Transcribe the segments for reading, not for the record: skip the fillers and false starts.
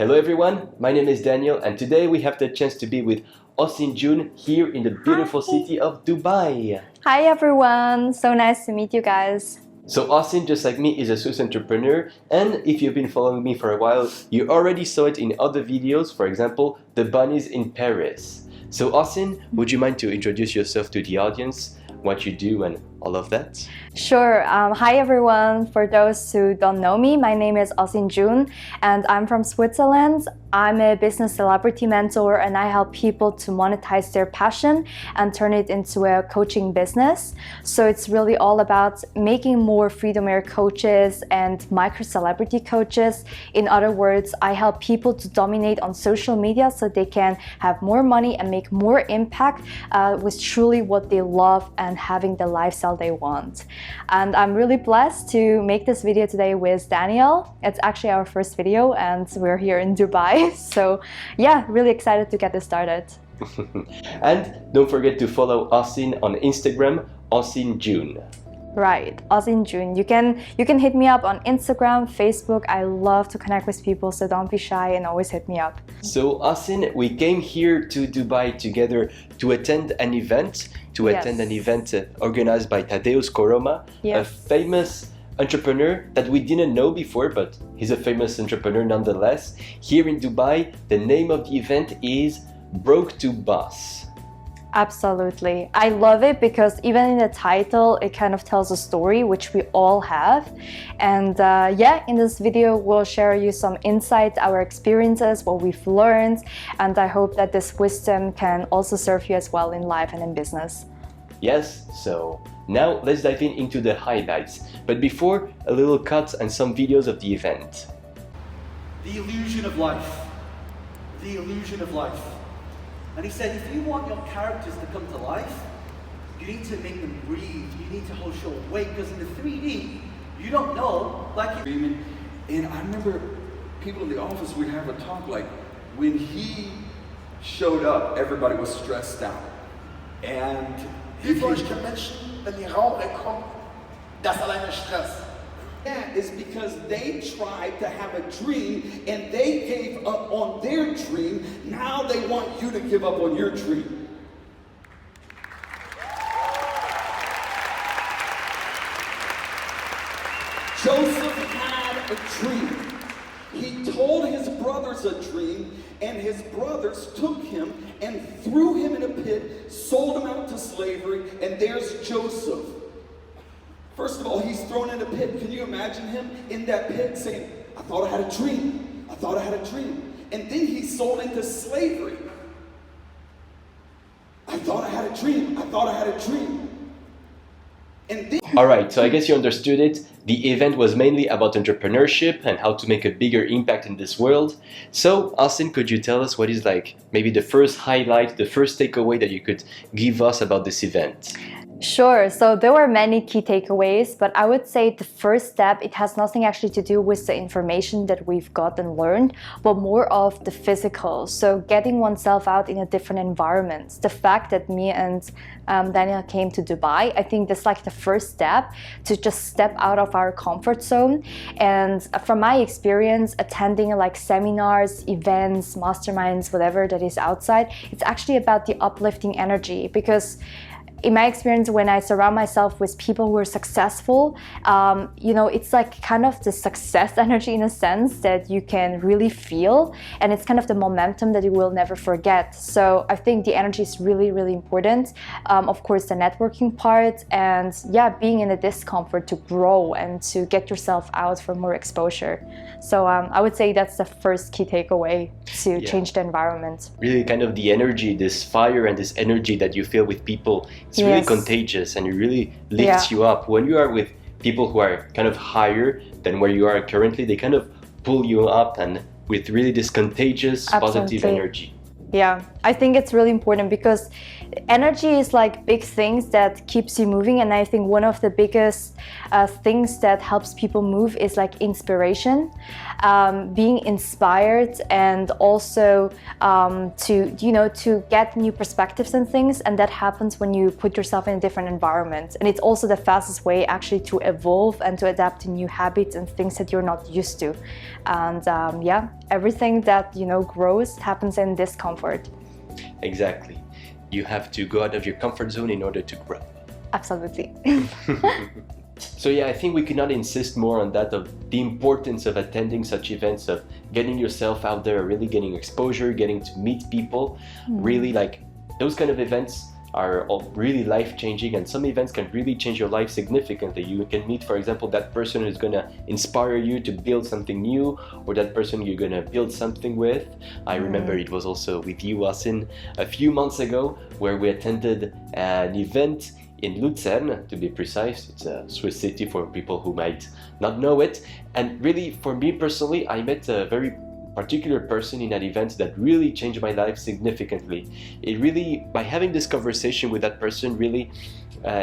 Hello everyone, my name is Daniel and today we have the chance to be with Ozzin Jun here in the beautiful city of Dubai. Hi everyone, so nice to meet you guys. So Ozzin, just like me, is a Swiss entrepreneur, and if you've been following me for a while, you already saw it in other videos, for example, the bunnies in Paris. So Ozzin, would you mind to introduce yourself to the audience, what you do and all of that? Sure. Hi everyone. For those who don't know me, my name is Ozzin Jun and I'm from Switzerland. I'm a business celebrity mentor and I help people to monetize their passion and turn it into a coaching business. So it's really all about making more Freedom Air coaches and micro celebrity coaches. In other words, I help people to dominate on social media so they can have more money and make more impact with truly what they love and having the lifestyle they want. And I'm really blessed to make this video today with Daniel. It's actually our first video and we're here in Dubai. So yeah, really excited to get this started. And don't forget to follow Ozzin on Instagram, Ozzin Jun. Right, Ozzin Jun. You can hit me up on Instagram, Facebook. I love to connect with people, so don't be shy and always hit me up. So Ozzin, we came here to Dubai together to attend an event, organized by Thaddeus Koroma, a famous entrepreneur that we didn't know before, but he's a famous entrepreneur nonetheless. Here in Dubai, the name of the event is Broke2Boss. Absolutely. I love it because even in the title, it kind of tells a story, which we all have. And yeah, in this video, we'll share you some insights, our experiences, what we've learned. And I hope that this wisdom can also serve you as well in life and in business. Yes, so now let's dive into the highlights. But before, a little cut and some videos of the event. The illusion of life. The illusion of life. And he said, if you want your characters to come to life, you need to make them breathe. You need to show weight, because in the 3D, you don't know, like you. And I remember people in the office would have a talk like, when he showed up, everybody was stressed out. And Viele Menschen, wenn die Raum reinkommen, das alleine Stress. that is because they tried to have a dream and they gave up on their dream. Now they want you to give up on your dream. Joseph had a dream. He told his brothers a dream, and his brothers took him and threw him in a pit, sold him out to slavery, and there's Joseph. First of all, he's thrown in a pit. Can you imagine him in that pit saying, I thought I had a dream. I thought I had a dream. And then he's sold into slavery. I thought I had a dream. I thought I had a dream. And then Alright, so I guess you understood it. The event was mainly about entrepreneurship and how to make a bigger impact in this world. So, Ozzin, could you tell us what is like maybe the first highlight, the first takeaway that you could give us about this event? Sure. So there were many key takeaways, but I would say the first step, it has nothing actually to do with the information that we've got and learned, but more of the physical. So getting oneself out in a different environment. The fact that me and Daniel came to Dubai, I think that's like the first step to just step out of our comfort zone. And from my experience, attending like seminars, events, masterminds, whatever that is outside, it's actually about the uplifting energy, because in my experience, when I surround myself with people who are successful, you know, it's like kind of the success energy in a sense that you can really feel, and it's kind of the momentum that you will never forget. So I think the energy is really, really important. Of course, the networking part, and yeah, being in the discomfort to grow and to get yourself out for more exposure. So I would say that's the first key takeaway to change the environment. Really kind of the energy, this fire and this energy that you feel with people. It's really contagious and it really lifts you up. When you are with people who are kind of higher than where you are currently, they kind of pull you up, and with really this contagious positive energy. Yeah, I think it's really important because energy is like big things that keeps you moving, and I think one of the biggest things that helps people move is like inspiration, being inspired, and also to get new perspectives and things, and that happens when you put yourself in a different environment. And it's also the fastest way actually to evolve and to adapt to new habits and things that you're not used to. And everything that grows happens in discomfort. Exactly. You have to go out of your comfort zone in order to grow. Absolutely. So I think we cannot insist more on that, of the importance of attending such events, of getting yourself out there, really getting exposure, getting to meet people. Really, like, those kind of events are all really life-changing, and some events can really change your life significantly. You can meet, for example, that person who's going to inspire you to build something new, or that person you're going to build something with. I remember it was also with you, Ozzin, a few months ago, where we attended an event in Lucerne, to be precise. It's a Swiss city for people who might not know it. And really, for me personally, I met a very particular person in that event that really changed my life significantly. It really, by having this conversation with that person, really,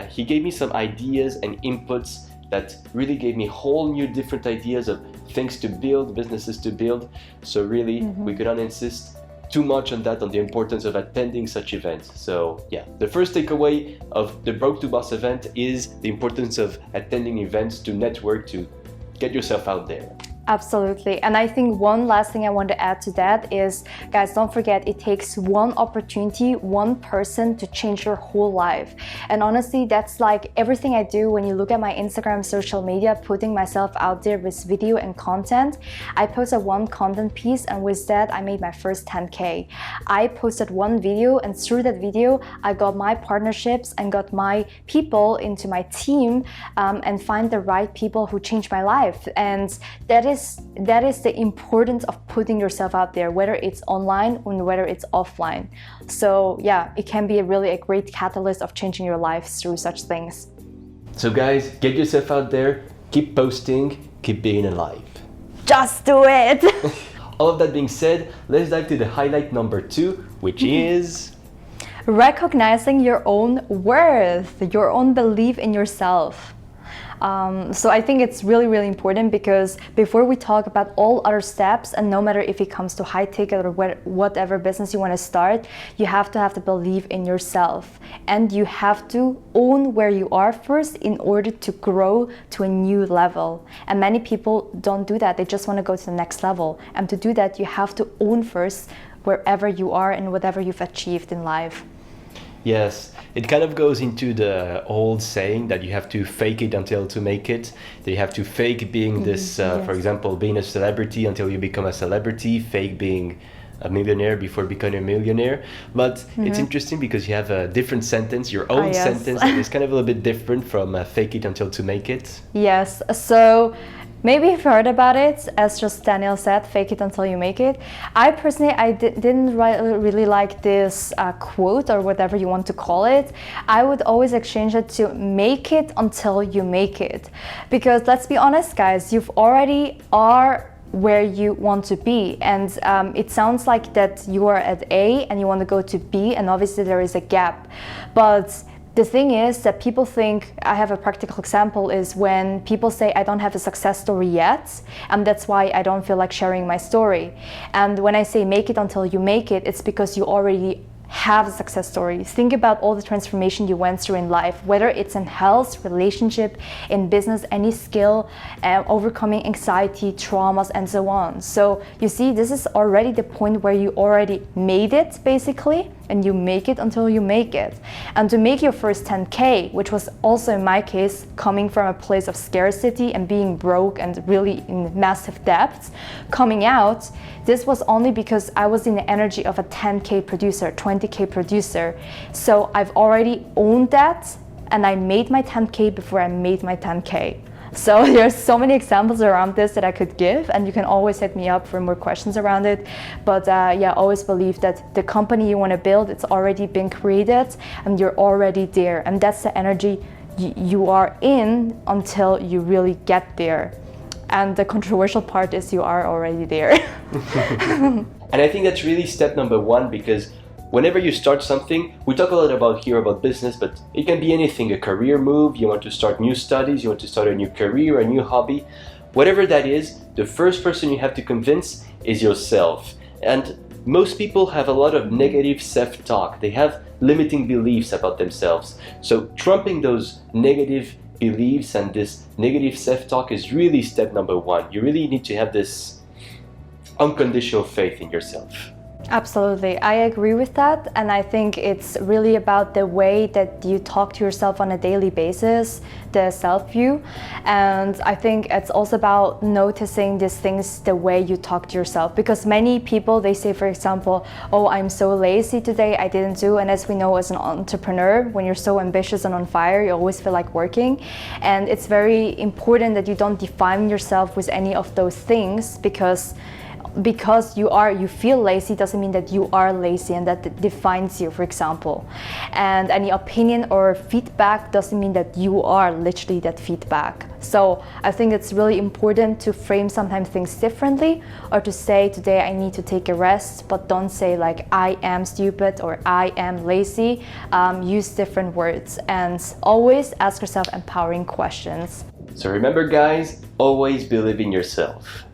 he gave me some ideas and inputs that really gave me whole new different ideas of things to build, businesses to build. So really, we could not insist too much on that, on the importance of attending such events. So the first takeaway of the Broke2Boss event is the importance of attending events to network, to get yourself out there. Absolutely. And I think one last thing I want to add to that is, guys, don't forget, it takes one opportunity, one person to change your whole life. And honestly, that's like everything I do. When you look at my Instagram, social media, putting myself out there with video and content, I posted one content piece, and with that, I made my first 10K. I posted one video, and through that video, I got my partnerships and got my people into my team, and find the right people who changed my life. And that is the importance of putting yourself out there, whether it's online or whether it's offline. So it can be a great catalyst of changing your life through such things. So guys, get yourself out there, keep posting, keep being alive. Just do it! All of that being said, let's dive to the highlight number 2, which is recognizing your own worth, your own belief in yourself. So I think it's really, really important, because before we talk about all other steps, and no matter if it comes to high ticket or whatever business you want to start, you have to have the belief in yourself, and you have to own where you are first in order to grow to a new level. And many people don't do that. They just want to go to the next level. And to do that, you have to own first wherever you are and whatever you've achieved in life. Yes, it kind of goes into the old saying that you have to fake it until to make it. That you have to fake being this, for example, being a celebrity until you become a celebrity, fake being a millionaire before becoming a millionaire. But it's interesting because you have a different sentence, your own sentence, that is kind of a little bit different from fake it until to make it. Yes, so maybe you've heard about it, as just Daniel said, fake it until you make it. I personally, didn't really like this quote, or whatever you want to call it. I would always exchange it to make it until you make it. Because let's be honest, guys, you've already are where you want to be, and it sounds like that you are at A and you want to go to B, and obviously there is a gap. But the thing is that people think, I have a practical example, is when people say I don't have a success story yet, and that's why I don't feel like sharing my story. And when I say make it until you make it, it's because you already have a success story. Think about all the transformation you went through in life, whether it's in health, relationship, in business, any skill, overcoming anxiety, traumas, and so on. So you see, this is already the point where you already made it, basically, and you make it until you make it. And to make your first 10K, which was also in my case coming from a place of scarcity and being broke and really in massive debts, coming out, this was only because I was in the energy of a 10K producer, 20K producer. So I've already owned that, and I made my 10K before I made my 10K. So there's so many examples around this that I could give, and you can always hit me up for more questions around it. But always believe that the company you want to build, it's already been created and you're already there. And that's the energy you are in until you really get there. And the controversial part is you are already there. And I think that's really step number 1, because whenever you start something, we talk a lot about here about business, but it can be anything, a career move, you want to start new studies, you want to start a new career, a new hobby, whatever that is, the first person you have to convince is yourself. And most people have a lot of negative self-talk. They have limiting beliefs about themselves. So trumping those negative beliefs and this negative self-talk is really step number one. You really need to have this unconditional faith in yourself. Absolutely, I agree with that, and I think it's really about the way that you talk to yourself on a daily basis, the self-view, and I think it's also about noticing these things the way you talk to yourself, because many people, they say, for example, oh, I'm so lazy today, I didn't do, and as we know as an entrepreneur, when you're so ambitious and on fire, you always feel like working, and it's very important that you don't define yourself with any of those things, because you feel lazy doesn't mean that you are lazy and that defines you, for example. And any opinion or feedback doesn't mean that you are literally that feedback. So I think it's really important to frame sometimes things differently, or to say today I need to take a rest, but don't say like I am stupid or I am lazy. Use different words and always ask yourself empowering questions. So remember guys, always believe in yourself.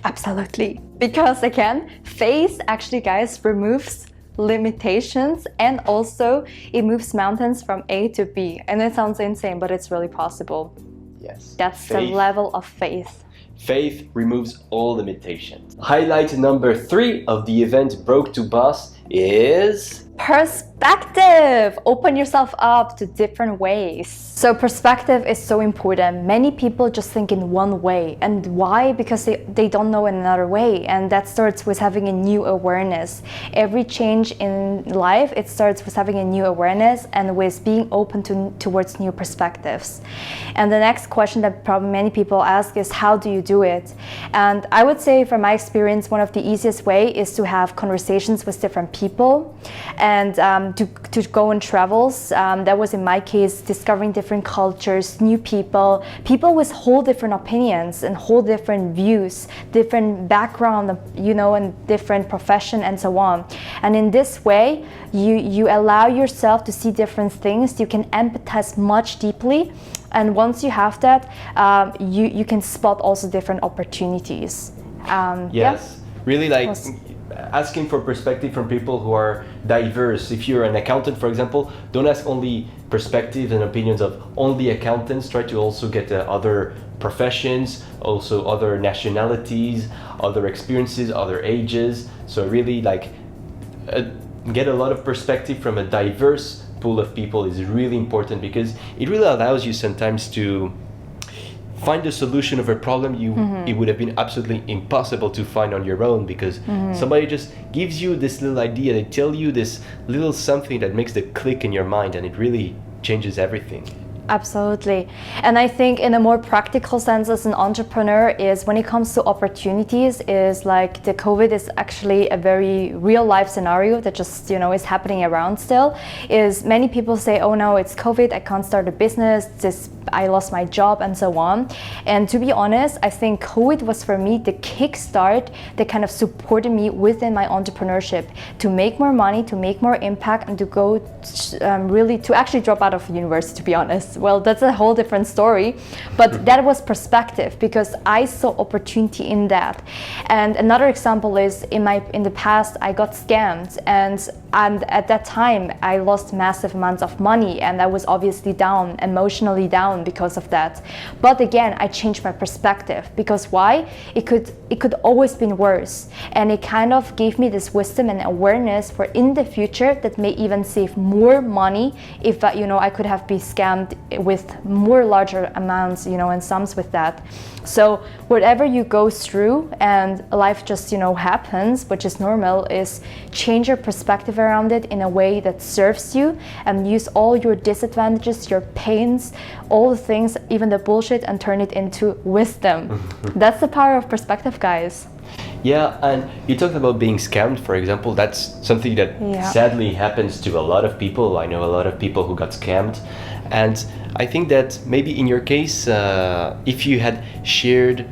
Absolutely. Because again, faith actually, guys, removes limitations, and also it moves mountains from A to B. And it sounds insane, but it's really possible. Yes. That's faith. The level of faith. Faith removes all limitations. Highlight number 3 of the event Broke2Boss is perspective. Open yourself up to different ways. So perspective is so important. Many people just think in one way. And why? Because they don't know another way. And that starts with having a new awareness. Every change in life, it starts with having a new awareness and with being open towards new perspectives. And the next question that probably many people ask is, how do you do it? And I would say from my experience, one of the easiest way is to have conversations with different people, and to go on travels. That was in my case, discovering different cultures, new people with whole different opinions and whole different views, different background, and different profession and so on. And in this way, you allow yourself to see different things. You can empathize much deeply. And once you have that, you can spot also different opportunities. Yes, really asking for perspective from people who are diverse. If you're an accountant, for example, don't ask only perspectives and opinions of only accountants. Try to also get other professions, also other nationalities, other experiences, other ages. So really get a lot of perspective from a diverse pool of people is really important, because it really allows you sometimes to find a solution of a problem it would have been absolutely impossible to find on your own, because somebody just gives you this little idea, they tell you this little something that makes the click in your mind, and it really changes everything. Absolutely. And I think in a more practical sense as an entrepreneur is when it comes to opportunities is like the COVID is actually a very real life scenario that just, is happening around still. Is many people say, oh no, it's COVID, I can't start a business, I lost my job and so on. And to be honest, I think COVID was for me the kickstart that kind of supported me within my entrepreneurship to make more money, to make more impact, and to go to actually drop out of university, to be honest. Well, that's a whole different story, but that was perspective because I saw opportunity in that. And another example is in the past I got scammed, and at that time I lost massive amounts of money, and I was obviously down, emotionally down because of that. But again, I changed my perspective because why? It could always been worse, and it kind of gave me this wisdom and awareness for in the future that may even save more money if I could have been scammed with more larger amounts, and sums with that. So whatever you go through and life just happens, which is normal, is change your perspective around it in a way that serves you, and use all your disadvantages, your pains, all the things, even the bullshit, and turn it into wisdom. That's the power of perspective, guys. Yeah, and you talked about being scammed, for example. That's something that sadly happens to a lot of people. I know a lot of people who got scammed. And I think that maybe in your case, if you had shared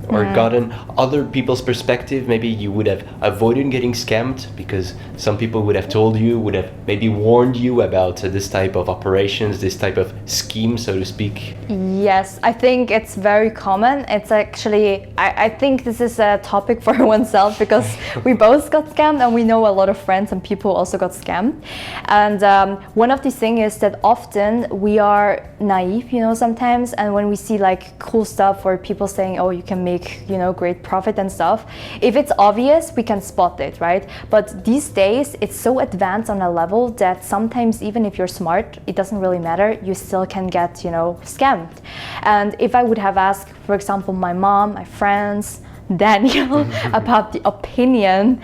or gotten other people's perspective, maybe you would have avoided getting scammed because some people would have told you, would have maybe warned you about this type of operations, this type of scheme, so to speak? Yes, I think it's very common. It's actually, I think this is a topic for oneself because we both got scammed and we know a lot of friends and people also got scammed. And one of the things is that often we are naive, you know, sometimes, and when we see like cool stuff or people saying, oh, you can make, you know, great profit and stuff, if it's obvious, we can spot it, right? But these days, it's so advanced on a level that sometimes even if you're smart, it doesn't really matter, you still can get, you know, scammed. And if I would have asked, for example, my mom, my friends, Daniel, about the opinion,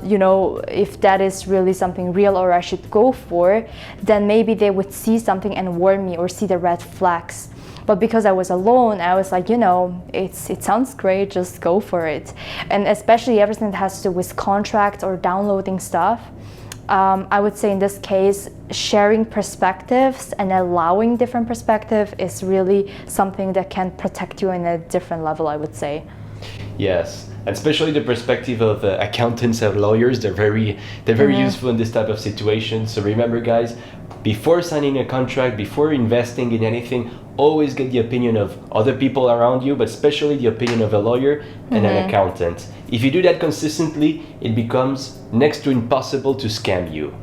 you know, if that is really something real or I should go for, then maybe they would see something and warn me or see the red flags. But because I was alone, I was like, you know, it sounds great, just go for it. And especially everything that has to do with contracts or downloading stuff, I would say in this case, sharing perspectives and allowing different perspectives is really something that can protect you in a different level, I would say. Yes, and especially the perspective of accountants and lawyers, they're very useful in this type of situation. So remember, guys, before signing a contract, before investing in anything, always get the opinion of other people around you, but especially the opinion of a lawyer and an accountant. If you do that consistently, it becomes next to impossible to scam you.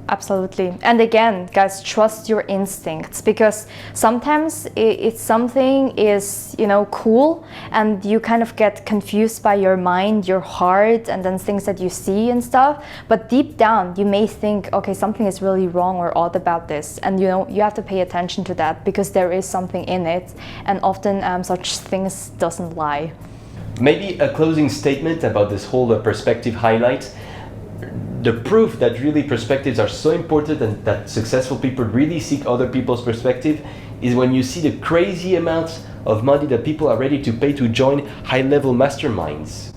Absolutely. And again, guys, trust your instincts, because sometimes it's something is, you know, cool and you kind of get confused by your mind, your heart, and then things that you see and stuff. But deep down, you may think, okay, something is really wrong or odd about this. And, you know, you have to pay attention to that because there is something in it. And often such things doesn't lie. Maybe a closing statement about this whole perspective highlight. The proof that really perspectives are so important and that successful people really seek other people's perspective is when you see the crazy amounts of money that people are ready to pay to join high-level masterminds.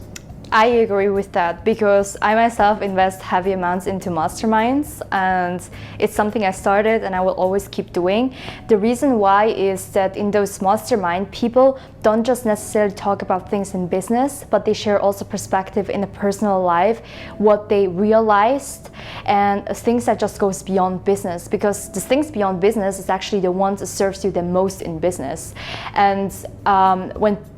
I agree with that because I myself invest heavy amounts into masterminds, and it's something I started and I will always keep doing. The reason why is that in those mastermind, people don't just necessarily talk about things in business, but they share also perspective in a personal life, what they realized, and things that just goes beyond business, because the things beyond business is actually the ones that serves you the most in business. And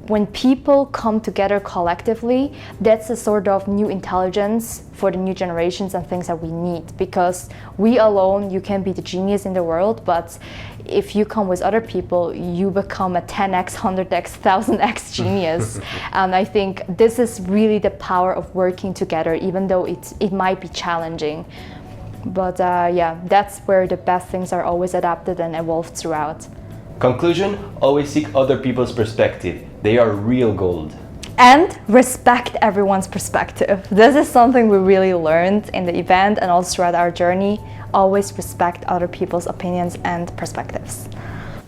when people come together collectively, that's a sort of new intelligence for the new generations and things that we need, because we alone, you can be the genius in the world, but if you come with other people, you become a 10x, 100x, 1000x genius. And I think this is really the power of working together, even though it might be challenging. But yeah, that's where the best things are always adapted and evolved throughout. Conclusion, always seek other people's perspective. They are real gold. And respect everyone's perspective. This is something we really learned in the event and also throughout our journey. Always respect other people's opinions and perspectives.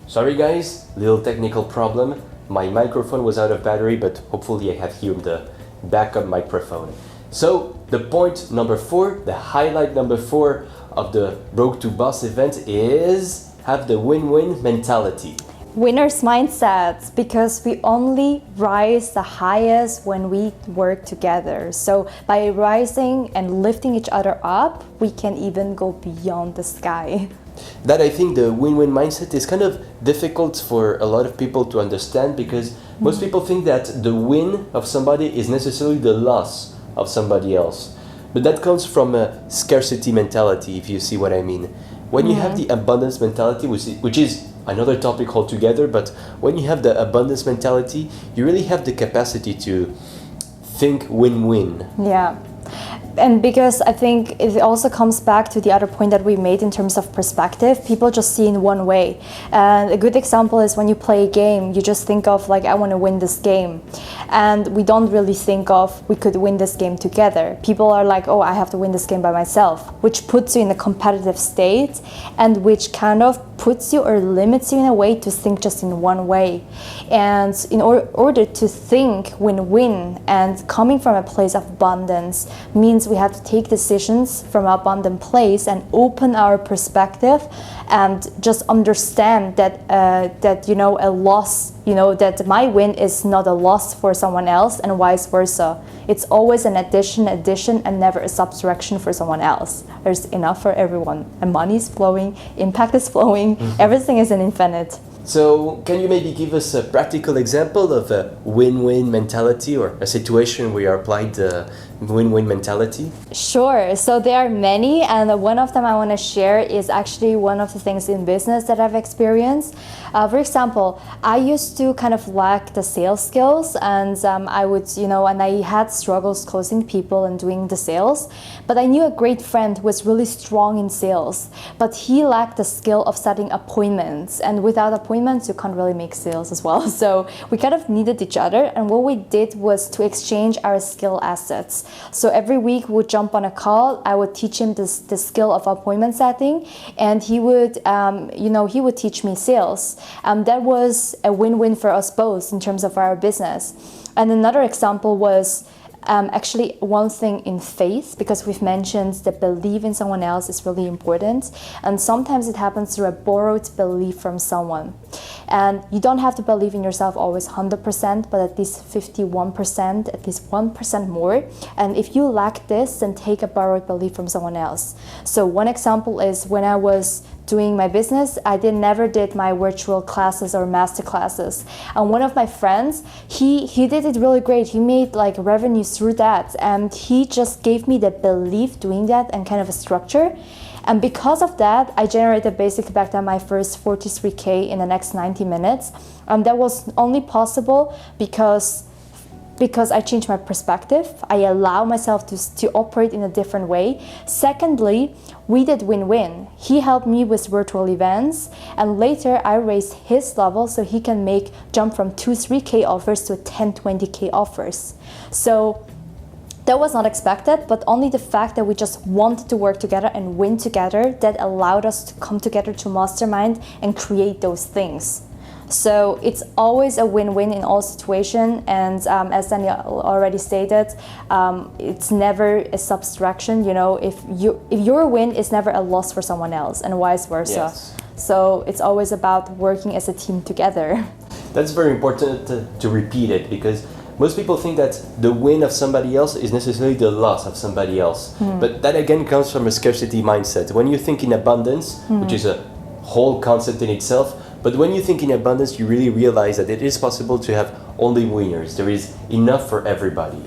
Sorry guys, little technical problem. My microphone was out of battery, but hopefully I have here the backup microphone. So the point number 4, the highlight number 4 of the Broke2Boss event is have the win-win mentality. Winner's mindset, because we only rise the highest when we work together. So by rising and lifting each other up, we can even go beyond the sky. That, I think, the win-win mindset is kind of difficult for a lot of people to understand, because most people think that the win of somebody is necessarily the loss of somebody else. But that comes from a scarcity mentality, if you see what I mean. When you have the abundance mentality, which is another topic altogether, but when you have the abundance mentality, you really have the capacity to think win-win. Yeah. And because I think it also comes back to the other point that we made in terms of perspective, people just see in one way. And a good example is when you play a game, you just think of like, I want to win this game. And we don't really think of, we could win this game together. People are like, oh, I have to win this game by myself, which puts you in a competitive state and which kind of puts you or limits you in a way to think just in one way. And in order to think win-win and coming from a place of abundance means we have to take decisions from an abundant place and open our perspective and just understand that that, you know, a loss, that my win is not a loss for someone else and vice versa. It's always an addition, and never a subtraction for someone else. There's enough for everyone, and money is flowing, impact is flowing, everything is an infinite. So can you maybe give us a practical example of a win-win mentality, or a situation where you applied the win-win mentality? Sure. So there are many, and one of them I want to share is actually one of the things in business that I've experienced. For example, I used to kind of lack the sales skills, and I would, and I had struggles closing people and doing the sales. But I knew a great friend who was really strong in sales, but he lacked the skill of setting appointments, and without appointments, you can't really make sales as well. So we kind of needed each other, and what we did was to exchange our skill assets. So every week we would jump on a call. I would teach him the skill of appointment setting, and he would, he would teach me sales. That was a win-win for us both in terms of our business. And another example was actually one thing in faith, because we've mentioned that belief in someone else is really important, and sometimes it happens through a borrowed belief from someone. And you don't have to believe in yourself always 100%, but at least 51%, at least 1% more. And if you lack this, then take a borrowed belief from someone else. So one example is when I was doing my business, I never did my virtual classes or master classes. And one of my friends, he did it really great. He made like revenues through that, and he just gave me the belief doing that and kind of a structure. And because of that, I generated basically back then my first 43K in the next 90 minutes. And that was only possible because I changed my perspective. I allow myself to operate in a different way. Secondly, we did win-win. He helped me with virtual events, and later I raised his level so he can jump from 2-3K offers to 10-20K offers. So that was not expected, but only the fact that we just wanted to work together and win together, that allowed us to come together to Mastermind and create those things. So it's always a win-win in all situations, and as Daniel already stated, it's never a subtraction. If your win is never a loss for someone else, and vice versa. Yes. So it's always about working as a team together. That's very important to repeat it, because most people think that the win of somebody else is necessarily the loss of somebody else. But that again comes from a scarcity mindset. When you think in abundance, which is a whole concept in itself, but when you think in abundance, you really realize that it is possible to have only winners. There is enough for everybody.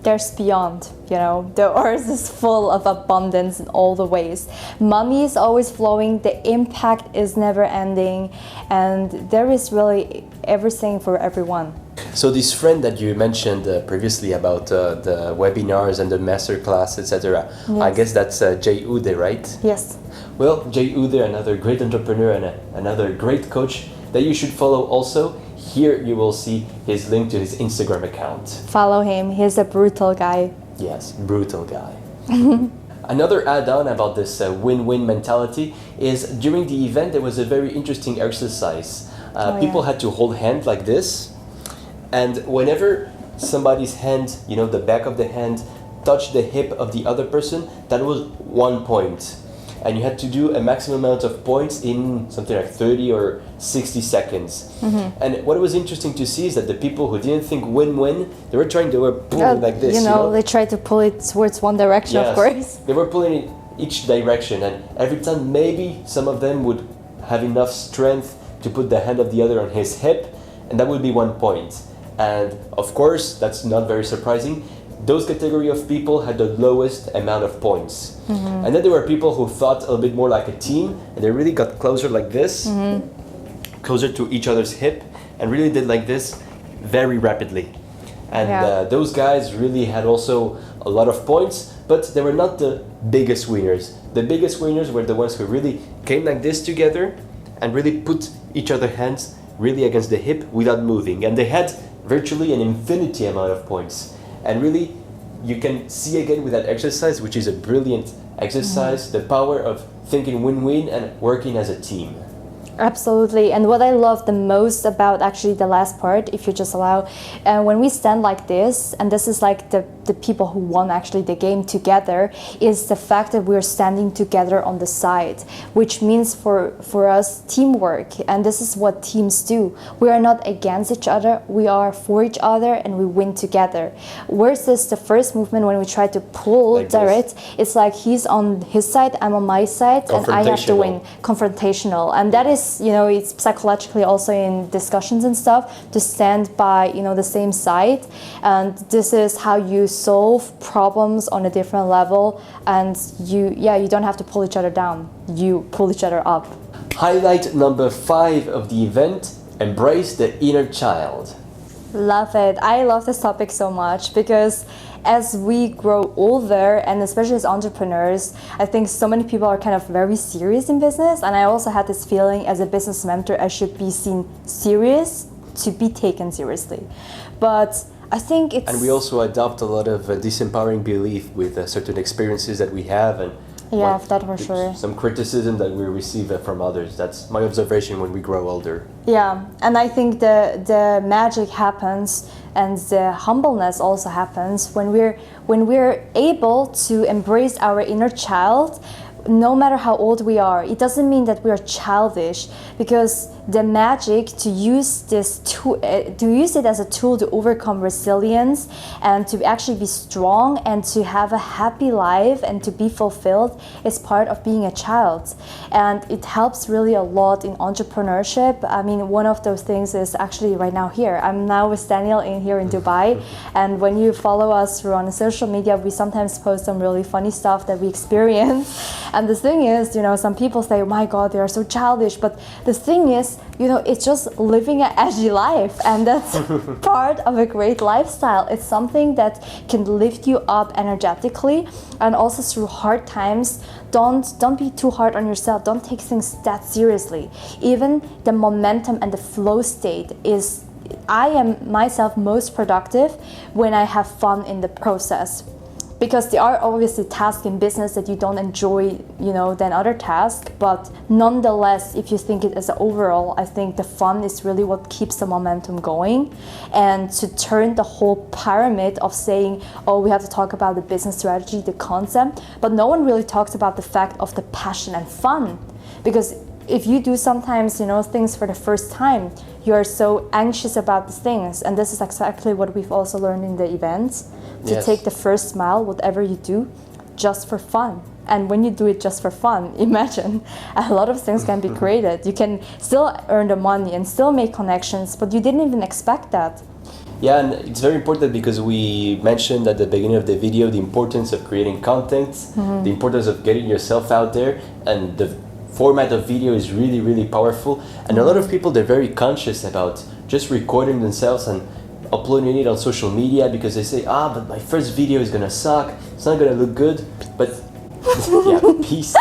There's beyond, the earth is full of abundance in all the ways. Money is always flowing, the impact is never ending, and there is really everything for everyone. So this friend that you mentioned previously about the webinars and the masterclass, etc. Yes. I guess that's Jay Ude, right? Yes. Well, Jay Ude, another great entrepreneur and another great coach that you should follow also. Here you will see his link to his Instagram account. Follow him, he's a brutal guy. Yes, brutal guy. Another add-on about this win-win mentality is during the event there was a very interesting exercise. People had to hold hands like this, and whenever somebody's hand, the back of the hand, touched the hip of the other person, that was 1 point. And you had to do a maximum amount of points in something like 30 or 60 seconds. And what was interesting to see is that the people who didn't think win-win, they were pulling like this. They tried to pull it towards one direction, Yes, of course. they were pulling in each direction, and every time maybe some of them would have enough strength to put the hand of the other on his hip, and that would be 1 point. And of course, that's not very surprising. Those category of people had the lowest amount of points. And then there were people who thought a little bit more like a team, and they really got closer like this, closer to each other's hip, and really did like this very rapidly. And those guys really had also a lot of points, but they were not the biggest winners. The biggest winners were the ones who really came like this together and really put each other's hands really against the hip without moving. And they had virtually an infinity amount of points. And really, you can see again with that exercise, which is a brilliant exercise, the power of thinking win-win and working as a team. Absolutely. And what I love the most about actually the last part, if you just allow, when we stand like this, and this is like the the people who won actually the game together is the fact that we're standing together on the side, which means for us teamwork, and this is what teams do. We are not against each other, we are for each other, and we win together. Versus the first movement when we try to pull like Jared, it's like he's on his side, I'm on my side, and I have to win. Confrontational. And that is, you know, it's psychologically also in discussions and stuff, to stand by, you know, the same side. And this is how you solve problems on a different level, and you don't have to pull each other down, you pull each other up. Highlight number 5 of the event: embrace the inner child. Love it. I love this topic so much because as we grow older, and especially as entrepreneurs, I think so many people are kind of very serious in business, and I also had this feeling as a business mentor I should be seen serious to be taken seriously. But I think it's... And we also adopt a lot of disempowering belief with certain experiences that we have, and yeah, that for sure. Some criticism that we receive from others. That's my observation when we grow older. Yeah, and I think the magic happens, and the humbleness also happens when we're able to embrace our inner child. No matter how old we are, it doesn't mean that we are childish, because the magic to use this tool, to use it as a tool to overcome resilience and to actually be strong and to have a happy life and to be fulfilled is part of being a child. And it helps really a lot in entrepreneurship. I mean, one of those things is actually right now here. I'm now with Daniel here in Dubai, and when you follow us through on social media, we sometimes post some really funny stuff that we experience. And the thing is, you know, some people say, oh my God, they are so childish. But the thing is, you know, it's just living an edgy life, and that's part of a great lifestyle. It's something that can lift you up energetically, and also through hard times. Don't be too hard on yourself. Don't take things that seriously. Even the momentum and the flow state is, I am myself most productive when I have fun in the process. Because there are obviously tasks in business that you don't enjoy, you know, than other tasks. But nonetheless, if you think it as an overall, I think the fun is really what keeps the momentum going. And to turn the whole pyramid of saying, oh, we have to talk about the business strategy, the concept, but no one really talks about the fact of the passion and fun. Because if you do sometimes, you know, things for the first time, you are so anxious about the things. And this is exactly what we've also learned in the events. To take the first mile, whatever you do, just for fun. And when you do it just for fun, imagine a lot of things can be created. You can still earn the money and still make connections, but you didn't even expect that. Yeah, and it's very important because we mentioned at the beginning of the video the importance of creating content, the importance of getting yourself out there, and the format of video is really, really powerful. And a lot of people, they're very conscious about just recording themselves and uploading it on social media because they say, but my first video is gonna suck, it's not gonna look good. But yeah, peace.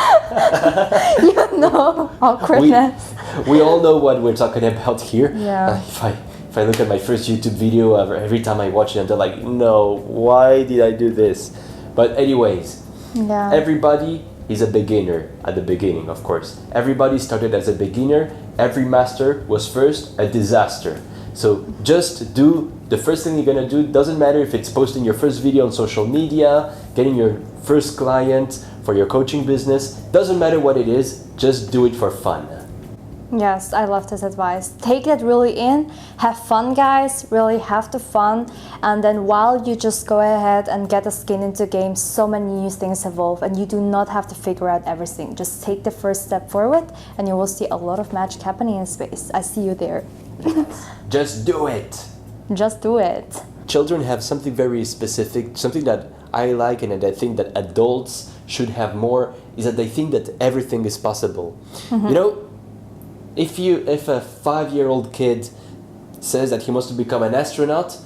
You know, awkwardness. We all know what we're talking about here. Yeah. If I look at my first YouTube video, every time I watch it, I'm like, no, why did I do this? But anyways, everybody is a beginner at the beginning, of course. Everybody started as a beginner. Every master was first a disaster. So just do the first thing you're gonna do. Doesn't matter if it's posting your first video on social media, getting your first client for your coaching business. Doesn't matter what it is, just do it for fun. Yes, I love this advice. Take it really in, have fun, guys, really have the fun, and then while you just go ahead and get the skin into games, so many new things evolve, and you do not have to figure out everything. Just take the first step forward, and you will see a lot of magic happening in space. I see you there. Just do it. Just do it. Children have something very specific, something that I like and that I think that adults should have more, is that they think that everything is possible. You know, if a 5-year-old kid says that he wants to become an astronaut,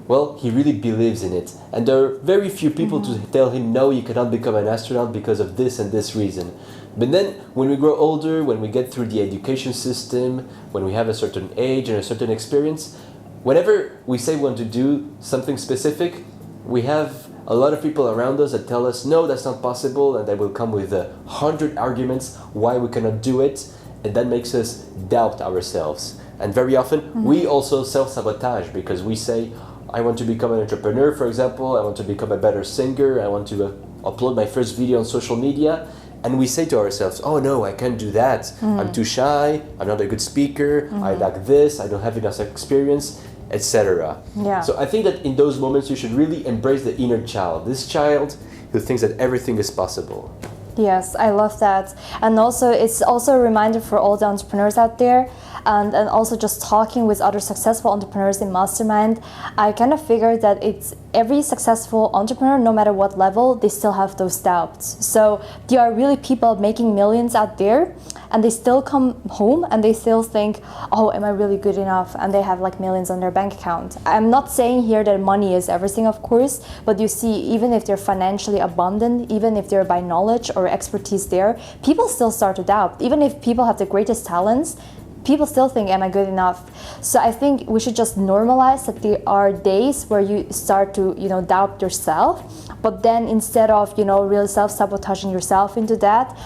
well, he really believes in it. And there are very few people to tell him, no, you cannot become an astronaut because of this and this reason. But then when we grow older, when we get through the education system, when we have a certain age and a certain experience, whenever we say we want to do something specific, we have a lot of people around us that tell us, no, that's not possible, and they will come with 100 arguments why we cannot do it, and that makes us doubt ourselves. And very often, we also self-sabotage because we say, I want to become an entrepreneur, for example. I want to become a better singer. I want to upload my first video on social media. And we say to ourselves, oh no, I can't do that. I'm too shy. I'm not a good speaker. I lack this. I don't have enough experience, etc. Yeah. So I think that in those moments, you should really embrace the inner child. This child who thinks that everything is possible. Yes, I love that. And also, it's also a reminder for all the entrepreneurs out there, and also just talking with other successful entrepreneurs in Mastermind, I kind of figured that it's every successful entrepreneur, no matter what level, they still have those doubts. So there are really people making millions out there, and they still come home and they still think, oh, am I really good enough? And they have like millions on their bank account. I'm not saying here that money is everything, of course, but you see, even if they're financially abundant, even if they're by knowledge or expertise there, people still start to doubt. Even if people have the greatest talents, people still think, am I good enough? So I think we should just normalize that there are days where you start to, doubt yourself. But then instead of, really self-sabotaging yourself into that,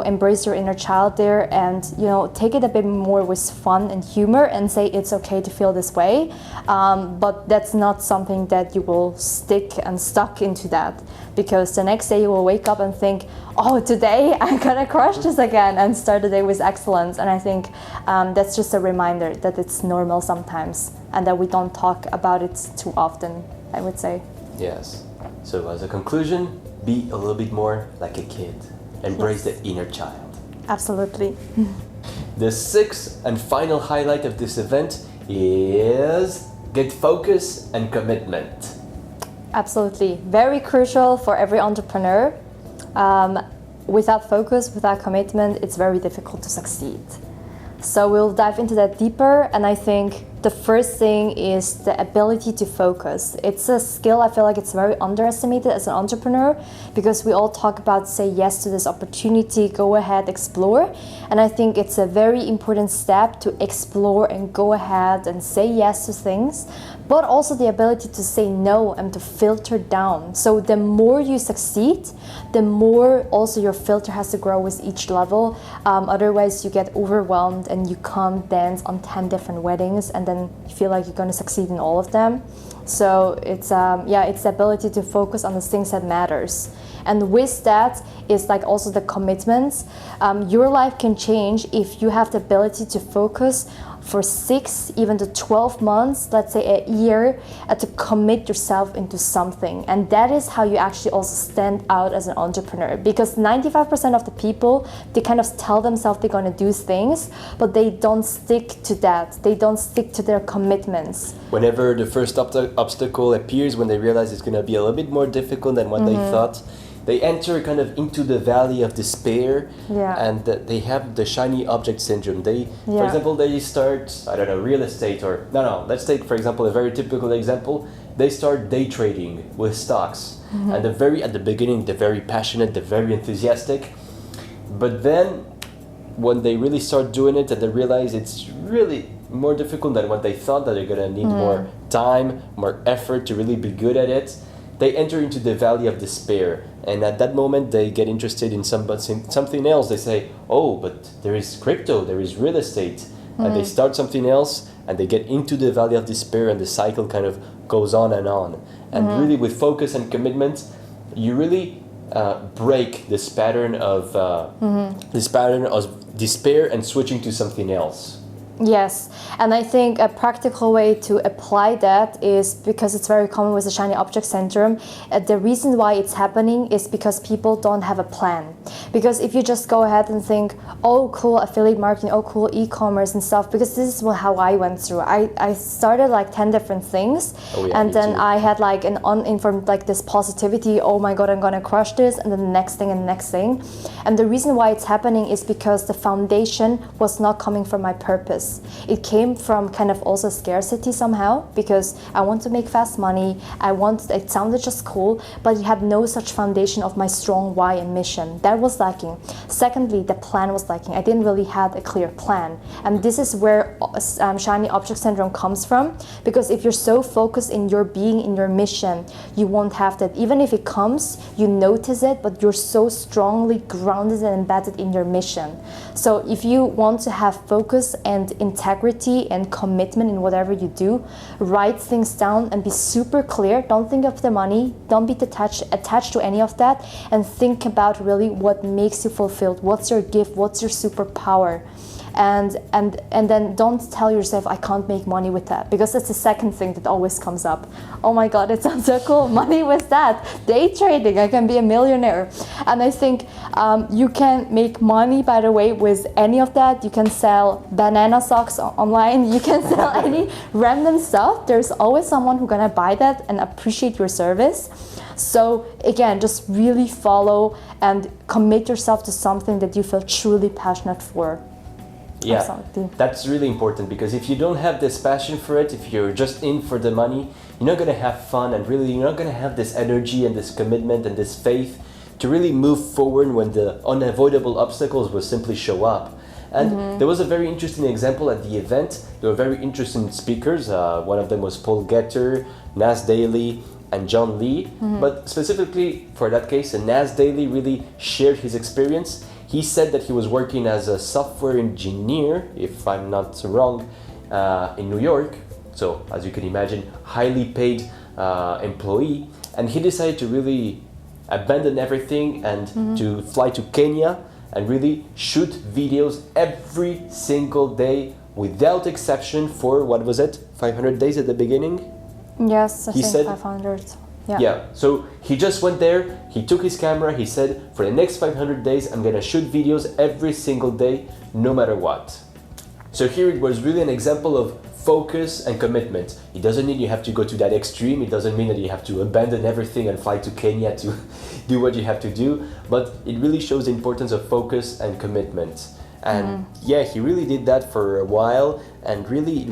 embrace your inner child there and, take it a bit more with fun and humor and say it's okay to feel this way. But that's not something that you will stick and stuck into that, because the next day you will wake up and think, oh, today I'm gonna crush this again and start the day with excellence. And I think that's just a reminder that it's normal sometimes and that we don't talk about it too often, I would say. Yes. So as a conclusion, be a little bit more like a kid. Embrace the inner child. Absolutely. The sixth and final highlight of this event is get focus and commitment. Absolutely. Very crucial for every entrepreneur. Without focus, without commitment, it's very difficult to succeed. So we'll dive into that deeper, and I think the first thing is the ability to focus. It's a skill I feel like it's very underestimated as an entrepreneur, because we all talk about say yes to this opportunity, go ahead, explore. And I think it's a very important step to explore and go ahead and say yes to things, but also the ability to say no and to filter down. So the more you succeed, the more also your filter has to grow with each level. Otherwise you get overwhelmed and you can't dance on 10 different weddings and then you feel like you're going to succeed in all of them. So it's the ability to focus on the things that matters. And with that is like also the commitments. Your life can change if you have the ability to focus for 6, even to 12 months, let's say a year, to commit yourself into something. And that is how you actually also stand out as an entrepreneur. Because 95% of the people, they kind of tell themselves they're going to do things, but they don't stick to that. They don't stick to their commitments. Whenever the first obstacle appears, when they realize it's going to be a little bit more difficult than what they thought, they enter kind of into the valley of despair, and they have the shiny object syndrome. For example, they start, real estate, or let's take, for example, a very typical example. They start day trading with stocks. And at the beginning, they're very passionate, they're very enthusiastic. But then when they really start doing it and they realize it's really more difficult than what they thought, that they're going to need more time, more effort to really be good at it, they enter into the valley of despair. And at that moment, they get interested in something else. They say, oh, but there is crypto, there is real estate. And they start something else, and they get into the valley of despair, and the cycle kind of goes on. And really, with focus and commitment, you really break this pattern of despair and switching to something else. Yes, and I think a practical way to apply that is, because it's very common with the shiny object syndrome, the reason why it's happening is because people don't have a plan. Because if you just go ahead and think, oh cool, affiliate marketing, oh cool, e-commerce and stuff, because this is how I went through. I started like 10 different things, and then I had like an uninformed, like this positivity, oh my god, I'm gonna crush this, and then the next thing and the next thing. And the reason why it's happening is because the foundation was not coming from my purpose. It came from kind of also scarcity somehow, because I want to make fast money, it sounded just cool, but it had no such foundation of my strong why and mission. That was lacking. Secondly, the plan was lacking. I didn't really have a clear plan. And this is where shiny object syndrome comes from, because if you're so focused in your being, in your mission, you won't have that. Even if it comes, you notice it, but you're so strongly grounded and embedded in your mission. So if you want to have focus and and integrity and commitment in whatever you do. Write things down and be super clear. Don't think of the money. Don't be attached to any of that, and think about really what makes you fulfilled. What's your gift? What's your superpower? And then don't tell yourself, I can't make money with that, because that's the second thing that always comes up. Oh my God, it sounds so cool, money with that, day trading, I can be a millionaire. And I think you can make money, by the way, with any of that. You can sell banana socks online, you can sell any random stuff. There's always someone who's gonna buy that and appreciate your service. So again, just really follow and commit yourself to something that you feel truly passionate for. Yeah, Absolutely. that's really important, because if you don't have this passion for it, if you're just in for the money, you're not going to have fun, and really you're not going to have this energy and this commitment and this faith to really move forward when the unavoidable obstacles will simply show up. And there was a very interesting example at the event. There were very interesting speakers. One of them was Paul Getter, Nas Daily, and John Lee. But specifically for that case, Nas Daily really shared his experience. He said that he was working as a software engineer, if I'm not wrong, in New York. So, as you can imagine, highly paid employee. And he decided to really abandon everything and to fly to Kenya and really shoot videos every single day without exception for, what was it, 500 days at the beginning? Yes, I He think said- 500. Yeah, so he just went there, he took his camera, he said, for the next 500 days, I'm gonna shoot videos every single day, no matter what. So here it was really an example of focus and commitment. It doesn't mean you have to go to that extreme, it doesn't mean that you have to abandon everything and fly to Kenya to do what you have to do, but it really shows the importance of focus and commitment. And yeah, he really did that for a while, and really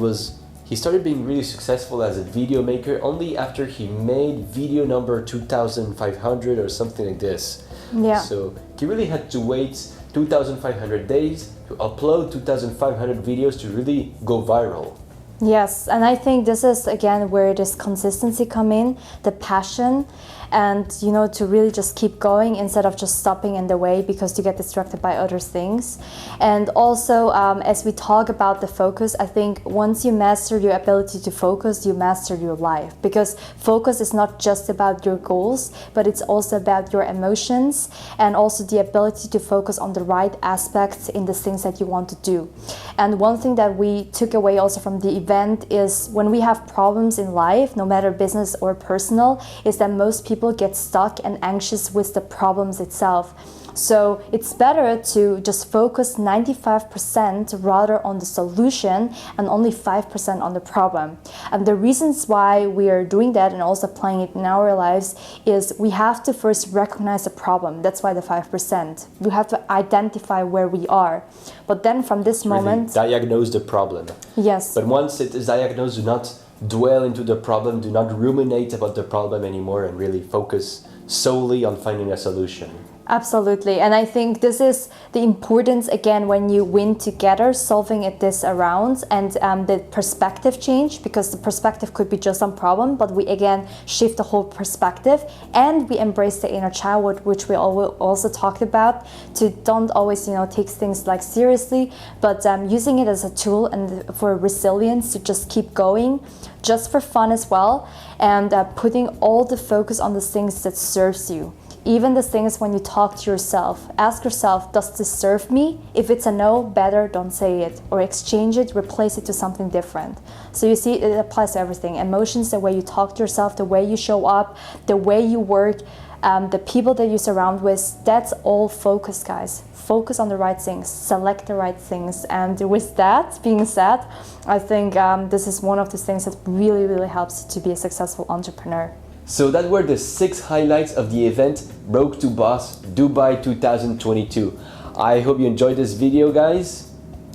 he started being really successful as a video maker only after he made video number 2,500 or something like this. Yeah. So he really had to wait 2,500 days to upload 2,500 videos to really go viral. Yes, and I think this is again where this consistency come in, the passion, and to really just keep going instead of just stopping in the way because you get distracted by other things. And also, as we talk about the focus, I think once you master your ability to focus, you master your life, because focus is not just about your goals, but it's also about your emotions and also the ability to focus on the right aspects in the things that you want to do. And one thing that we took away also from the event is when we have problems in life, no matter business or personal, is that most people get stuck and anxious with the problems itself. So it's better to just focus 95% rather on the solution and only 5% on the problem. And the reasons why we are doing that and also applying it in our lives is we have to first recognize the problem. That's why the 5%. We have to identify where we are. But then from this moment... Really diagnose the problem. Yes. But once it is diagnosed, do not dwell into the problem, do not ruminate about the problem anymore, and really focus solely on finding a solution. Absolutely, and I think this is the importance again when you win together, solving this around, and the perspective change, because the perspective could be just one problem, but we again shift the whole perspective, and we embrace the inner child, which we also talked about, to don't always take things like seriously, but using it as a tool and for resilience to just keep going, just for fun as well, and putting all the focus on the things that serves you. Even the things when you talk to yourself, ask yourself, does this serve me? If it's a no, better don't say it, or exchange it, replace it to something different. So you see, it applies to everything. Emotions, the way you talk to yourself, the way you show up, the way you work, the people that you surround with, that's all focus, guys. Focus on the right things, select the right things. And with that being said, I think this is one of the things that really, really helps to be a successful entrepreneur. So that were the 6 highlights of the event Broke2Boss Dubai 2022. I hope you enjoyed this video, guys.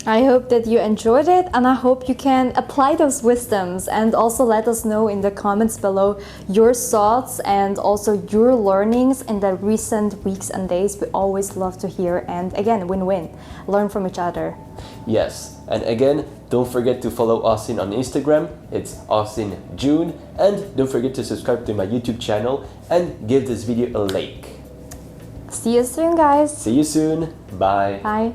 I hope that you enjoyed it, and I hope you can apply those wisdoms, and also let us know in the comments below your thoughts and also your learnings in the recent weeks and days. We always love to hear, and again, win-win. Learn from each other. Yes, and again, don't forget to follow Ozzin on Instagram. It's Ozzin Jun, and don't forget to subscribe to my YouTube channel and give this video a like. See you soon, guys. See you soon. Bye. Bye.